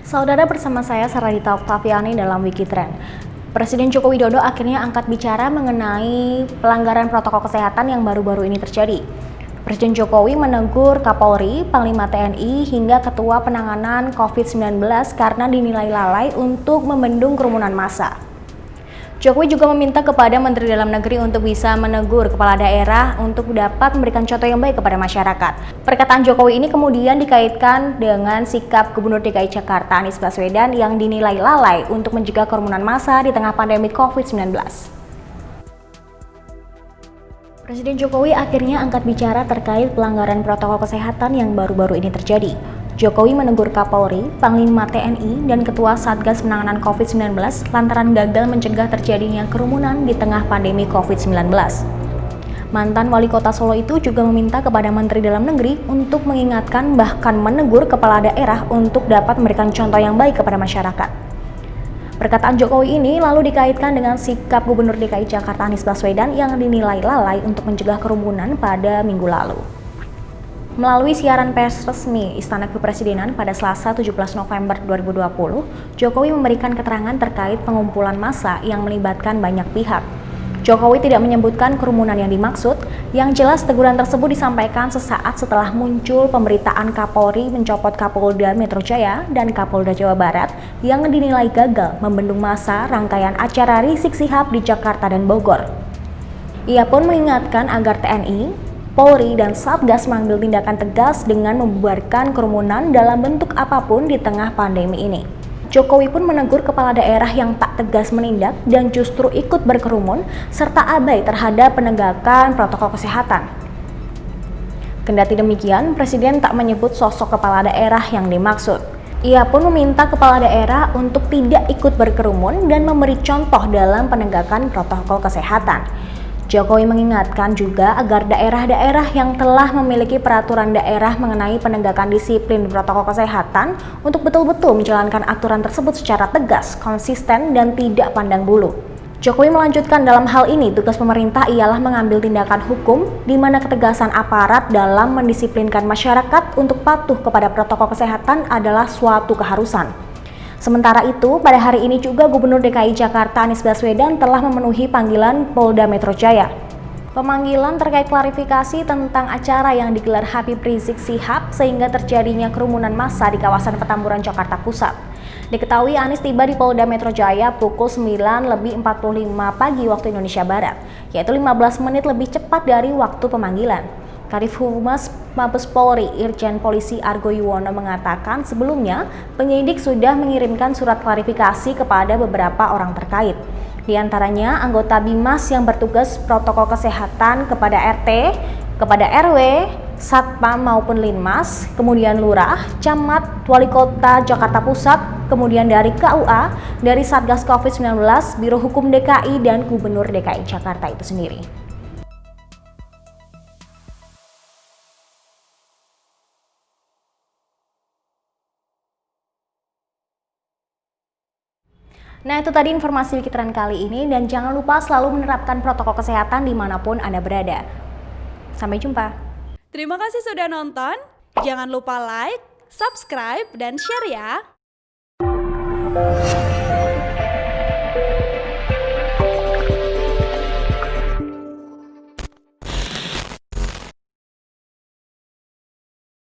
Saudara, bersama saya Saradita Oktaviani dalam Wikitrend. Presiden Joko Widodo akhirnya angkat bicara mengenai pelanggaran protokol kesehatan yang baru-baru ini terjadi. Presiden Jokowi menegur Kapolri, Panglima TNI, hingga Ketua Penanganan COVID-19 karena dinilai lalai untuk membendung kerumunan massa. Jokowi juga meminta kepada Menteri Dalam Negeri untuk bisa menegur kepala daerah untuk dapat memberikan contoh yang baik kepada masyarakat. Perkataan Jokowi ini kemudian dikaitkan dengan sikap Gubernur DKI Jakarta Anies Baswedan yang dinilai lalai untuk mencegah kerumunan massa di tengah pandemi COVID-19. Presiden Jokowi akhirnya angkat bicara terkait pelanggaran protokol kesehatan yang baru-baru ini terjadi. Jokowi menegur Kapolri, Panglima TNI, dan Ketua Satgas Penanganan COVID-19 lantaran gagal mencegah terjadinya kerumunan di tengah pandemi COVID-19. Mantan Wali Kota Solo itu juga meminta kepada Menteri Dalam Negeri untuk mengingatkan bahkan menegur kepala daerah untuk dapat memberikan contoh yang baik kepada masyarakat. Perkataan Jokowi ini lalu dikaitkan dengan sikap Gubernur DKI Jakarta Anies Baswedan yang dinilai lalai untuk mencegah kerumunan pada minggu lalu. Melalui siaran pers resmi Istana Kepresidenan pada Selasa 17 November 2020, Jokowi memberikan keterangan terkait pengumpulan massa yang melibatkan banyak pihak. Jokowi tidak menyebutkan kerumunan yang dimaksud, yang jelas teguran tersebut disampaikan sesaat setelah muncul pemberitaan Kapolri mencopot Kapolda Metro Jaya dan Kapolda Jawa Barat yang dinilai gagal membendung massa rangkaian acara Rizik Syihab di Jakarta dan Bogor. Ia pun mengingatkan agar TNI, Polri, dan Satgas mengambil tindakan tegas dengan membubarkan kerumunan dalam bentuk apapun di tengah pandemi ini. Jokowi pun menegur kepala daerah yang tak tegas menindak dan justru ikut berkerumun serta abai terhadap penegakan protokol kesehatan. Kendati demikian, Presiden tak menyebut sosok kepala daerah yang dimaksud. Ia pun meminta kepala daerah untuk tidak ikut berkerumun dan memberi contoh dalam penegakan protokol kesehatan. Jokowi mengingatkan juga agar daerah-daerah yang telah memiliki peraturan daerah mengenai penegakan disiplin protokol kesehatan untuk betul-betul menjalankan aturan tersebut secara tegas, konsisten, dan tidak pandang bulu. Jokowi melanjutkan dalam hal ini tugas pemerintah ialah mengambil tindakan hukum di mana ketegasan aparat dalam mendisiplinkan masyarakat untuk patuh kepada protokol kesehatan adalah suatu keharusan. Sementara itu, pada hari ini juga Gubernur DKI Jakarta Anies Baswedan telah memenuhi panggilan Polda Metro Jaya. Pemanggilan terkait klarifikasi tentang acara yang digelar Habib Rizik Syihab sehingga terjadinya kerumunan massa di kawasan Petamburan, Jakarta Pusat. Diketahui Anies tiba di Polda Metro Jaya pukul 9.45 pagi waktu Indonesia Barat, yaitu 15 menit lebih cepat dari waktu pemanggilan. Kadif Humas Mabes Polri Irjen Polisi Argo Yuwono mengatakan sebelumnya penyidik sudah mengirimkan surat klarifikasi kepada beberapa orang terkait. Di antaranya anggota BIMAS yang bertugas protokol kesehatan kepada RT, kepada RW, Satpam maupun Linmas, kemudian Lurah, Camat, Wali Kota Jakarta Pusat, kemudian dari KUA, dari Satgas COVID-19, Biro Hukum DKI, dan Gubernur DKI Jakarta itu sendiri. Nah, itu tadi informasi Wikitrend kali ini, dan jangan lupa selalu menerapkan protokol kesehatan dimanapun Anda berada. Sampai jumpa. Terima kasih sudah nonton. Jangan lupa like, subscribe, dan share ya.